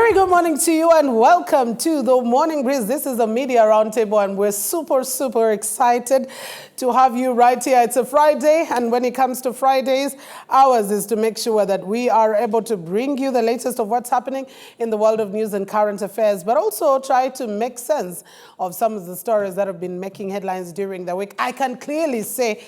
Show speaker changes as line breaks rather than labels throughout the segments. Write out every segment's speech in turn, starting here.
Very good morning to you and welcome to the Morning Breeze. This is the Media Roundtable and we're super excited to have you right here. It's a Friday, and when it comes to Fridays, ours is to make sure that we are able to bring you the latest of what's happening in the world of news and current affairs, but also try to make sense of some of the stories that have been making headlines during the week. I can clearly say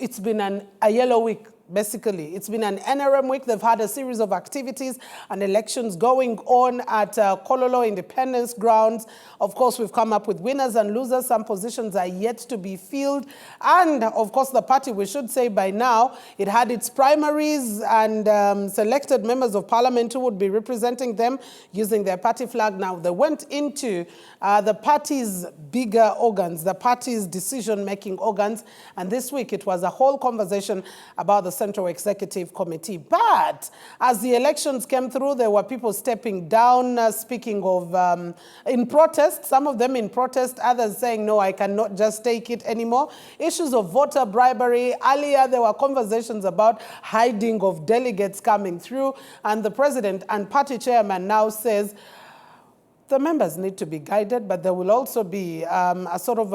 it's been a yellow week. Basically, it's been an NRM week. They've had a series of activities and elections going on at Kololo Independence Grounds. Of course, we've come up with winners and losers. Some positions are yet to be filled. And, of course, the party, we should say by now, it had its primaries and selected members of parliament who would be representing them using their party flag. Now, they went into the party's bigger organs, the party's decision-making organs. And this week, it was a whole conversation about the Central Executive Committee. But as the elections came through, there were people stepping down, speaking of in protest, some of them in protest, others saying, no, I cannot just take it anymore. Issues of voter bribery. Earlier, there were conversations about hiding of delegates coming through. And the president and party chairman now says, the members need to be guided, but there will also be a sort of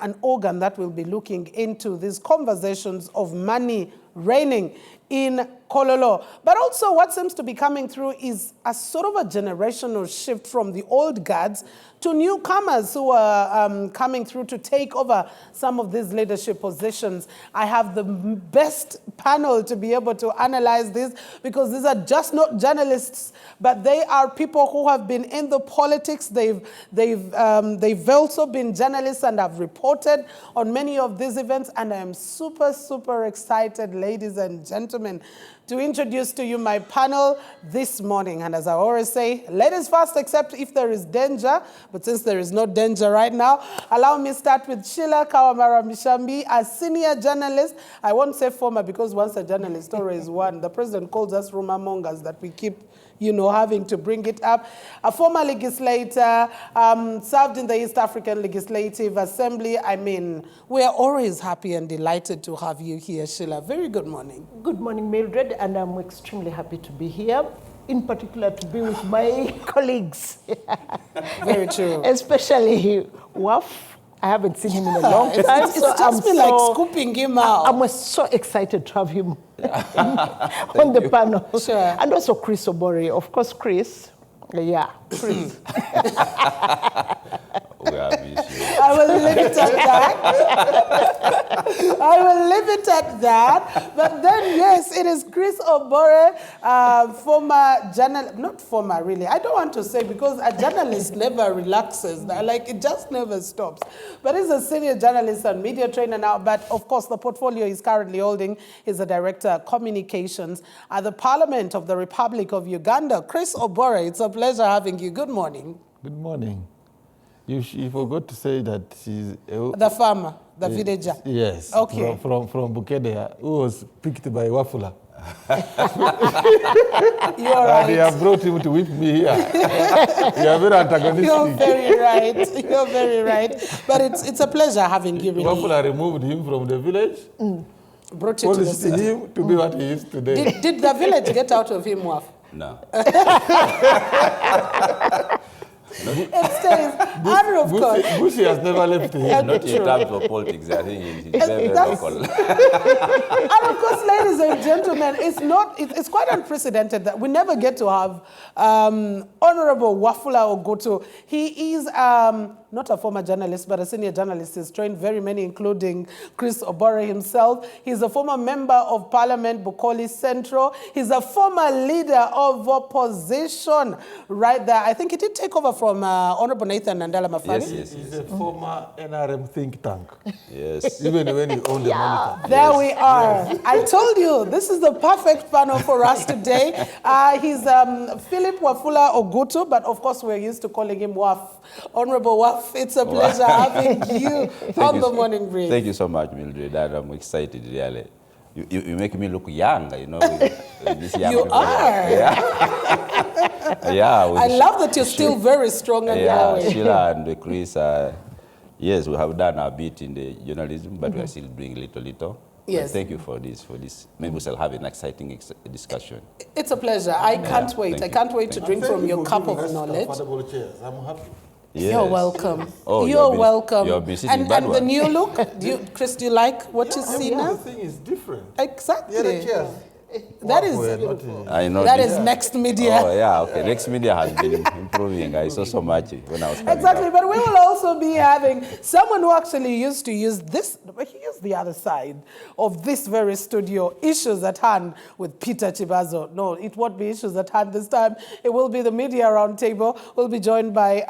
an organ that will be looking into these conversations of money reigning in Kololo. But also what seems to be coming through is a sort of a generational shift from the old guards to newcomers who are coming through to take over some of these leadership positions. I have the best panel to be able to analyze this because these are just not journalists, but they are people who have been in the politics. They've also been journalists and have reported on many of these events. And I am super excited, ladies and gentlemen, to introduce to you my panel this morning. And as I always say, ladies first, except if there is danger. But since there is no danger right now, allow me to start with Sheila Kawamara-Mishambi, a senior journalist. I won't say former because once a journalist always one. The president calls us rumor mongers that we keep having to bring it up. A former legislator, served in the East African Legislative Assembly. I mean, we're always happy and delighted to have you here, Sheila. Very good morning.
Good morning, Mildred, and I'm extremely happy to be here, in particular to be with my colleagues.
Very true.
Especially Waf. I haven't seen him in a long time.
It's just been like scooping him out.
I'm so excited to have him on the panel.
Sure.
And also Chris Obore. Of course, Chris. Yeah, Chris.
I will leave it at that. I will leave it at that. But then, yes, it is Chris Obore, former journalist, not former really. I don't want to say because a journalist never relaxes. Like, it just never stops. But he's a senior journalist and media trainer now. But of course, the portfolio he's currently holding is the Director of Communications at the Parliament of the Republic of Uganda. Chris Obore, it's a pleasure having you. Good morning.
Good morning. You forgot to say that she's...
the farmer, the villager.
Yes.
Okay.
From Bukedea, who was picked by Wafula.
You're right.
They have brought him to whip me here. You are very antagonistic.
You're very right. You're very right. But it's a pleasure having you. Really.
Wafula removed him from the village.
Brought you to the city.
Him to be what he is today.
Did the village get out of him, Waf?
No.
It stays. And of course,
Bushi has never left him.
Not in terms of politics. I think he's very local.
And of course, ladies and gentlemen, it's quite unprecedented that we never get to have Honorable Wafula Ogutu. He is not a former journalist, but a senior journalist. He's trained very many, including Chris Obore himself. He's a former member of Parliament, Bukoli Central. He's a former leader of opposition right there. I think he did take over from Honorable Nathan Nandala Mafani.
Yes.
He's a former NRM think tank.
Yes.
Even when he owned the monitor.
There we are. I told you, this is the perfect panel for us today. He's Philip Wafula Ogutu, but of course we're used to calling him Waf. Honorable Waf, it's a pleasure having you on the Morning Breeze.
Thank you so much, Mildred. I'm excited, really. You make me look young, with this young
You
people.
are.
Yeah.
I love that you're still very strong and going.
Sheila and Chris, yes, we have done a bit in the journalism, but we are still doing little.
Yes.
Thank you for this. Maybe we shall have an exciting discussion.
It's a pleasure. I can't wait. I can't wait to drink from your cup of knowledge.
Comfortable chairs. I'm happy.
Yes.
You're welcome.
Oh,
You're welcome.
You're been sitting
and
bad
the
one.
new look, Chris, do you like what you see
The
now?
thing is different.
Exactly.
The other chairs.
That is
I know
that
this.
is next media.
Oh, yeah, okay. Next media has been improving. I saw so much when I was coming
Exactly,
up.
but we will also be having someone who actually used to use this, but he used the other side of this very studio, Issues at Hand with Peter Chibazo. No, it won't be Issues at Hand this time. It will be the Media Roundtable. We'll be joined by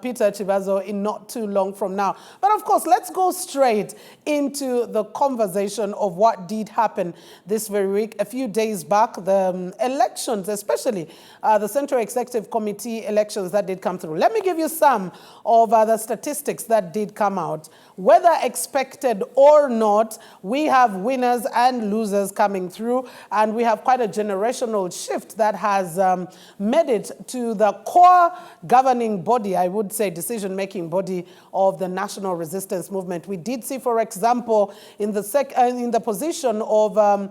Peter Chibazo in not too long from now. But of course, let's go straight into the conversation of what did happen this very week. A few days back, the elections, especially the Central Executive Committee elections that did come through. Let me give you some of the statistics that did come out. Whether expected or not, we have winners and losers coming through, and we have quite a generational shift that has made it to the core governing body, I would say decision-making body of the National Resistance Movement. We did see, for example, in the position of a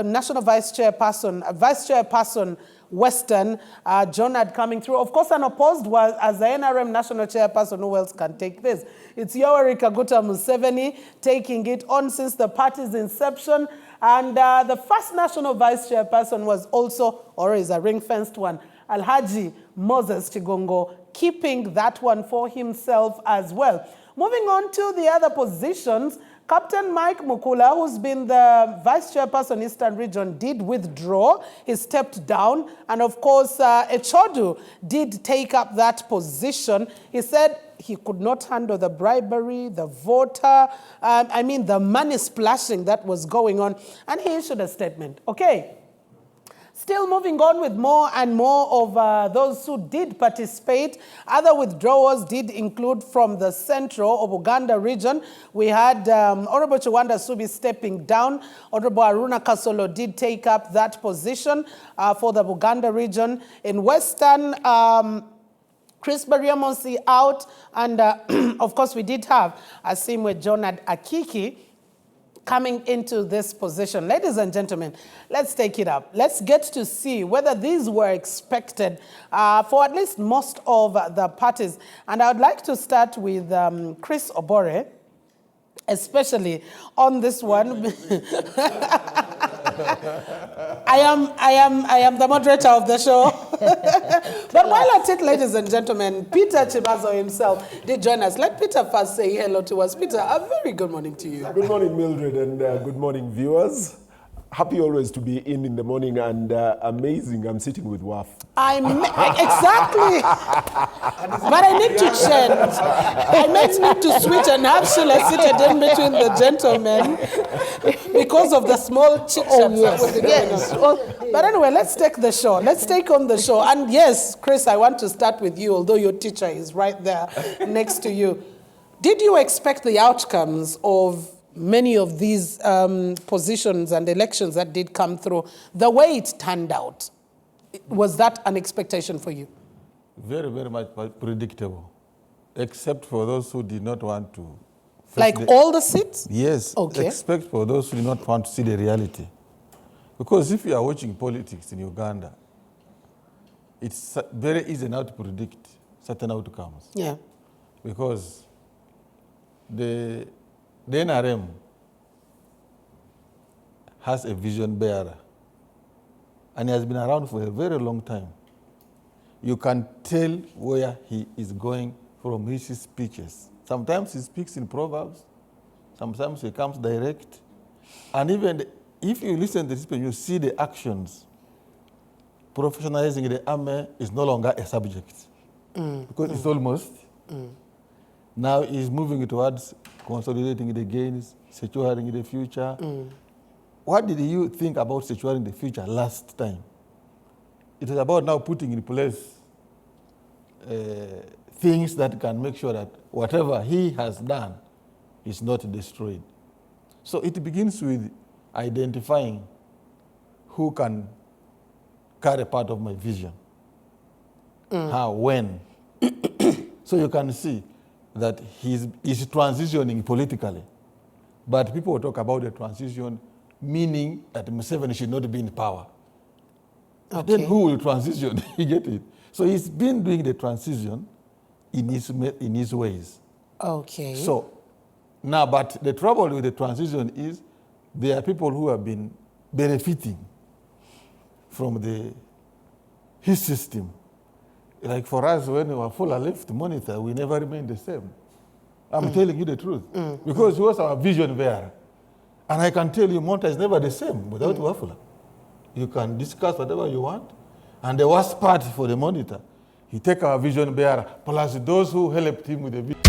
National Vice Chairperson, Western, Jonad coming through. Of course, unopposed was as the NRM National Chairperson. Who else can take this? It's Yoweri Kaguta Museveni taking it on since the party's inception. And the first National Vice Chairperson was also, or is a ring-fenced one, Alhaji Moses Chigongo, keeping that one for himself as well. Moving on to the other positions, Captain Mike Mukula, who's been the Vice Chairperson Eastern Region, did withdraw. He stepped down. And of course, Echodu did take up that position. He said he could not handle the bribery, the voter, the money splashing that was going on. And he issued a statement. Okay. Still moving on with more and more of those who did participate. Other withdrawals did include from the central of Uganda region. We had Honorable Chiwanda Subi stepping down. Honorable Aruna Kasolo did take up that position for the Uganda region. In Western, Chris Bariamonsi out. And of course, we did have Asimwe Jonad Akiki coming into this position. Ladies and gentlemen, let's take it up. Let's get to see whether these were expected for at least most of the parties. And I would like to start with Chris Obore, especially on this one. I am the moderator of the show. But while at it, ladies and gentlemen, Peter Chibazo himself did join us. Let Peter first say hello to us. Peter, a very good morning to you.
Good morning, Mildred, and good morning, viewers. Happy always to be in the morning, and amazing, I'm sitting with WAF.
Exactly. But I need to change. I might need to switch and have Sheila seated in between the gentlemen because of the small chit-chat.
Yes.
But anyway, let's take the show. Let's take on the show. And yes, Chris, I want to start with you, although your teacher is right there next to you. Did you expect the outcomes of many of these positions and elections that did come through, the way it turned out? Was that an expectation for you?
Very, very much predictable, except for those who did not want to.
Like all the seats?
Yes,
Okay.
except for those who do not want to see the reality. Because if you are watching politics in Uganda, it's very easy now to predict certain outcomes.
Yeah.
Because the NRM has a vision bearer, and he has been around for a very long time. You can tell where he is going from his speeches. Sometimes he speaks in proverbs, sometimes he comes direct, and even if you listen to this speech, you see the actions. Professionalizing the army is no longer a subject, because it's almost. Now he's moving towards consolidating the gains, securing the future. What did you think about securing the future last time? It is about now putting in place things that can make sure that whatever he has done is not destroyed. So it begins with identifying who can carry part of my vision, how, when. So you can see that he's transitioning politically But people talk about the transition, meaning that Museveni should not be in power. But then who will transition? You get it? So he's been doing the transition in his ways.
Okay.
So now, but the trouble with the transition is there are people who have been benefiting from his system. Like for us, when Wafula left Monitor, we never remained the same. I'm telling you the truth. Because he was our vision bearer. And I can tell you, Monitor is never the same without Wafula. You can discuss whatever you want. And the worst part for the Monitor, he take our vision bearer, plus those who helped him with the vision.